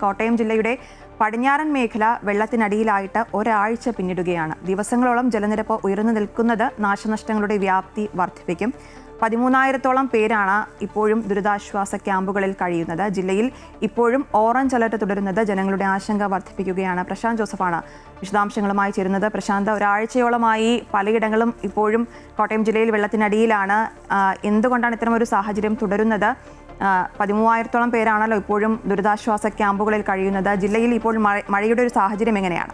കോട്ടയം ജില്ലയുടെ പടിഞ്ഞാറൻ മേഖല വെള്ളത്തിനടിയിലായിട്ട് ഒരാഴ്ച പിന്നിടുകയാണ്. ദിവസങ്ങളോളം ജലനിരപ്പ് ഉയർന്നു നിൽക്കുന്നത് നാശനഷ്ടങ്ങളുടെ വ്യാപ്തി വർദ്ധിപ്പിക്കും. 13,000-ഓളം പേരാണ് ഇപ്പോഴും ദുരിതാശ്വാസ ക്യാമ്പുകളിൽ കഴിയുന്നത്. ജില്ലയിൽ ഇപ്പോഴും ഓറഞ്ച് അലർട്ട് തുടരുന്നത് ജനങ്ങളുടെ ആശങ്ക വർദ്ധിപ്പിക്കുകയാണ്. പ്രശാന്ത് ജോസഫാണ് വിശദാംശങ്ങളുമായി ചേരുന്നത്. പ്രശാന്ത്, ഒരാഴ്ചയോളമായി പലയിടങ്ങളും ഇപ്പോഴും കോട്ടയം ജില്ലയിൽ വെള്ളത്തിനടിയിലാണ്. എന്തുകൊണ്ടാണ് ഇത്തരമൊരു സാഹചര്യം തുടരുന്നത്? 13,000-ഓളം പേരാണല്ലോ ഇപ്പോഴും ദുരിതാശ്വാസ ക്യാമ്പുകളിൽ കഴിയുന്നത്. ജില്ലയിൽ ഇപ്പോൾ മഴയുടെ ഒരു സാഹചര്യം എങ്ങനെയാണ്?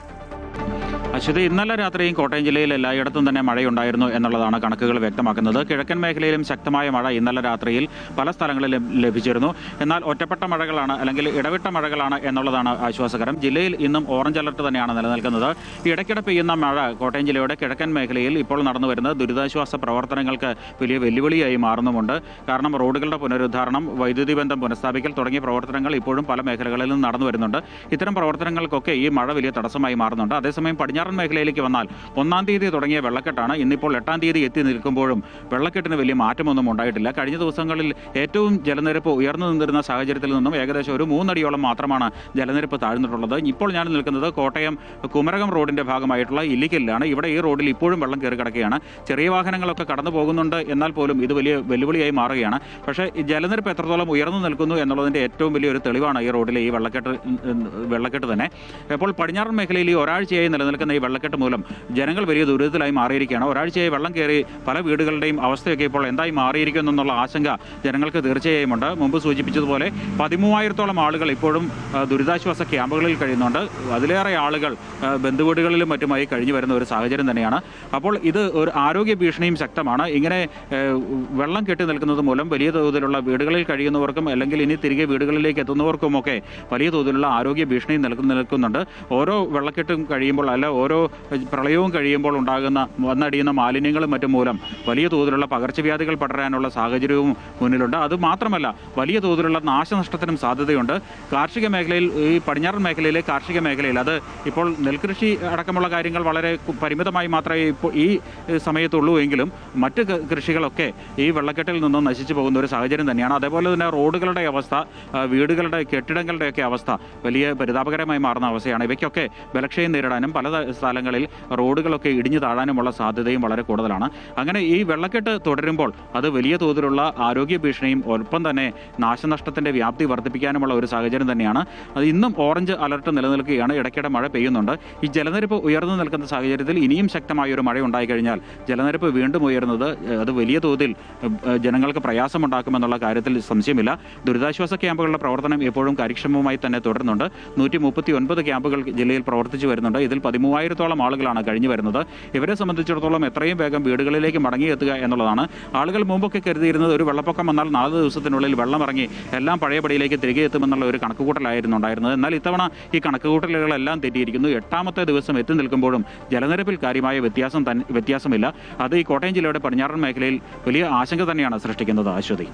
അശ്വതി, ഇന്നലെ രാത്രിയും കോട്ടയം ജില്ലയിൽ എല്ലായിടത്തും തന്നെ മഴയുണ്ടായിരുന്നു എന്നുള്ളതാണ് കണക്കുകൾ വ്യക്തമാക്കുന്നത്. കിഴക്കൻ മേഖലയിലും ശക്തമായ മഴ ഇന്നലെ രാത്രിയിൽ പല സ്ഥലങ്ങളിലും ലഭിച്ചിരുന്നു. എന്നാൽ ഒറ്റപ്പെട്ട മഴകളാണ് അല്ലെങ്കിൽ ഇടവിട്ട മഴകളാണ് എന്നുള്ളതാണ് ആശ്വാസകരം. ജില്ലയിൽ ഇന്നും ഓറഞ്ച് അലർട്ട് തന്നെയാണ് നിലനിൽക്കുന്നത്. ഇടയ്ക്കിടെ പെയ്യുന്ന മഴ കോട്ടയം ജില്ലയുടെ കിഴക്കൻ മേഖലയിൽ ഇപ്പോൾ നടന്നു വരുന്നത് ദുരിതാശ്വാസ പ്രവർത്തനങ്ങൾക്ക് വലിയ വെല്ലുവിളിയായി മാറുന്നുമുണ്ട്. കാരണം റോഡുകളുടെ പുനരുദ്ധാരണം, വൈദ്യുതി ബന്ധം പുനഃസ്ഥാപിക്കൽ തുടങ്ങിയ പ്രവർത്തനങ്ങൾ ഇപ്പോഴും പല മേഖലകളിലും നടന്നു വരുന്നുണ്ട്. ഇത്തരം പ്രവർത്തനങ്ങൾക്കൊക്കെ ഈ മഴ വലിയ തടസ്സമായി മാറുന്നുണ്ട്. അതേസമയം പടിഞ്ഞാറൻ മേഖലയിലേക്ക് വന്നാൽ 1-ാം തീയതി തുടങ്ങിയ വെള്ളക്കെട്ടാണ് ഇന്നിപ്പോൾ 8-ാം തീയതി എത്തി നിൽക്കുമ്പോഴും വെള്ളക്കെട്ടിന് വലിയ മാറ്റമൊന്നും ഉണ്ടായിട്ടില്ല. കഴിഞ്ഞ ദിവസങ്ങളിൽ ഏറ്റവും ജലനിരപ്പ് ഉയർന്നു നിന്നിരുന്ന സാഹചര്യത്തിൽ നിന്നും ഏകദേശം ഒരു 3 അടിയോളം മാത്രമാണ് ജലനിരപ്പ് താഴ്ന്നിട്ടുള്ളത്. ഇപ്പോൾ ഞാൻ നിൽക്കുന്നത് കോട്ടയം കുമരകം റോഡിന്റെ ഭാഗമായിട്ടുള്ള ഇല്ലിക്കലിലാണ്. ഇവിടെ ഈ റോഡിൽ ഇപ്പോഴും വെള്ളം കയറി കിടക്കുകയാണ്. ചെറിയ വാഹനങ്ങളൊക്കെ കടന്നു പോകുന്നുണ്ട്, എന്നാൽ പോലും ഇത് വലിയ വെല്ലുവിളിയായി മാറുകയാണ്. പക്ഷേ ഈ ജലനിരപ്പ് എത്രത്തോളം ഉയർന്നു നിൽക്കുന്നു എന്നുള്ളതിന്റെ ഏറ്റവും വലിയൊരു തെളിവാണ് ഈ റോഡിലെ ഈ വെള്ളക്കെട്ട് തന്നെ. ഇപ്പോൾ പടിഞ്ഞാറൻ മേഖലയിൽ ഈ ഒരാഴ്ചയായി നിലനിൽക്കുന്ന ഈ വെള്ളക്കെട്ട് മൂലം ജനങ്ങൾ വലിയ ദുരിതത്തിലായി മാറിയിരിക്കുകയാണ്. ഒരാഴ്ചയായി വെള്ളം കയറി പല വീടുകളുടെയും അവസ്ഥയൊക്കെ ഇപ്പോൾ എന്തായി മാറിയിരിക്കുന്നു എന്നുള്ള ആശങ്ക ജനങ്ങൾക്ക് തീർച്ചയായും ഉണ്ട്. മുമ്പ് സൂചിപ്പിച്ചതുപോലെ 13,000-ഓളം ആളുകൾ ഇപ്പോഴും ദുരിതാശ്വാസ ക്യാമ്പുകളിൽ കഴിയുന്നുണ്ട്. അതിലേറെ ആളുകൾ ബന്ധുവീടുകളിലും മറ്റുമായി കഴിഞ്ഞു വരുന്ന ഒരു സാഹചര്യം തന്നെയാണ്. അപ്പോൾ ഇത് ഒരു ആരോഗ്യ ഭീഷണിയും ശക്തമാണ്. ഇങ്ങനെ വെള്ളം കെട്ടി നിൽക്കുന്നത് മൂലം വലിയ തോതിലുള്ള വീടുകളിൽ കഴിയുന്നവർക്കും അല്ലെങ്കിൽ ഇനി തിരികെ വീടുകളിലേക്ക് എത്തുന്നവർക്കുമൊക്കെ വലിയ തോതിലുള്ള ആരോഗ്യ ഭീഷണി നിൽക്കുന്നുണ്ട്. ഓരോ വെള്ളക്കെട്ടും കഴിയുമ്പോൾ ഓരോ പ്രളയവും കഴിയുമ്പോൾ വന്നടിയുന്ന മാലിന്യങ്ങളും മറ്റും മൂലം വലിയ തോതിലുള്ള പകർച്ചവ്യാധികൾ പടരാനുള്ള സാഹചര്യവും മുന്നിലുണ്ട്. അതുമാത്രമല്ല, വലിയ തോതിലുള്ള നാശനഷ്ടത്തിനും സാധ്യതയുണ്ട്. കാർഷിക മേഖലയിൽ, ഈ പടിഞ്ഞാറൻ മേഖലയിലെ കാർഷിക മേഖലയിൽ അത് ഇപ്പോൾ നെൽകൃഷി അടക്കമുള്ള കാര്യങ്ങൾ വളരെ പരിമിതമായി മാത്രമേ ഇപ്പോൾ ഈ സമയത്തുള്ളൂ എങ്കിലും മറ്റ് കൃഷികളൊക്കെ ഈ വെള്ളക്കെട്ടിൽ നിന്നും നശിച്ചു പോകുന്ന ഒരു സാഹചര്യം തന്നെയാണ്. അതേപോലെ തന്നെ റോഡുകളുടെ അവസ്ഥ, വീടുകളുടെ കെട്ടിടങ്ങളുടെയൊക്കെ അവസ്ഥ വലിയ പരിതാപകരമായി മാറുന്ന അവസ്ഥയാണ്. ഇവയ്ക്കൊക്കെ ബലക്ഷയം നേരിടാനും പല സ്ഥലങ്ങളിൽ റോഡുകളൊക്കെ ഇടിഞ്ഞു താഴാനുമുള്ള സാധ്യതയും വളരെ കൂടുതലാണ്. അങ്ങനെ ഈ വെള്ളക്കെട്ട് തുടരുമ്പോൾ അത് വലിയ തോതിലുള്ള ആരോഗ്യ ഭീഷണിയും ഒപ്പം തന്നെ നാശനഷ്ടത്തിന്റെ വ്യാപ്തി വർദ്ധിപ്പിക്കാനുമുള്ള ഒരു സാഹചര്യം തന്നെയാണ്. അത് ഇന്നും ഓറഞ്ച് അലർട്ട് നിലനിൽക്കുകയാണ്. ഇടയ്ക്കിടെ മഴ പെയ്യുന്നുണ്ട്. ഈ ജലനിരപ്പ് ഉയർന്നു നിൽക്കുന്ന സാഹചര്യത്തിൽ ഇനിയും ശക്തമായ ഒരു മഴ ഉണ്ടായിക്കഴിഞ്ഞാൽ ജലനിരപ്പ് വീണ്ടും ഉയരുന്നത് അത് വലിയ തോതിൽ ജനങ്ങൾക്ക് പ്രയാസമുണ്ടാക്കുമെന്നുള്ള കാര്യത്തിൽ സംശയമില്ല. ദുരിതാശ്വാസ ക്യാമ്പുകളുടെ പ്രവർത്തനം എപ്പോഴും കാര്യക്ഷമമായി തന്നെ തുടരുന്നുണ്ട്. 139 ക്യാമ്പുകൾ ജില്ലയിൽ പ്രവർത്തിച്ചു വരുന്നുണ്ട്. ഇതിൽ 13,000-ഓളം ആളുകളാണ് കഴിഞ്ഞു വരുന്നത്. ഇവരെ സംബന്ധിച്ചിടത്തോളം എത്രയും വേഗം വീടുകളിലേക്ക് മടങ്ങിയെത്തുക എന്നുള്ളതാണ്. ആളുകൾ മുമ്പൊക്കെ കരുതിയിരുന്നത് ഒരു വെള്ളപ്പൊക്കം വന്നാൽ 4 ദിവസത്തിനുള്ളിൽ വെള്ളമിറങ്ങി എല്ലാം പഴയപടിയിലേക്ക് തിരികെ എത്തുമെന്നുള്ള ഒരു കണക്കുകൂട്ടലായിരുന്നു ഉണ്ടായിരുന്നത്. എന്നാൽ ഇത്തവണ ഈ കണക്കുകൂട്ടലുകളെല്ലാം തെറ്റിയിരിക്കുന്നു. 8-ാമത്തെ ദിവസം എത്തി നിൽക്കുമ്പോഴും ജലനിരപ്പിൽ കാര്യമായ വ്യത്യാസമില്ല. അത് ഈ കോട്ടയം ജില്ലയുടെ പടിഞ്ഞാറൻ മേഖലയിൽ വലിയ ആശങ്ക തന്നെയാണ് സൃഷ്ടിക്കുന്നത്. അശ്വതി.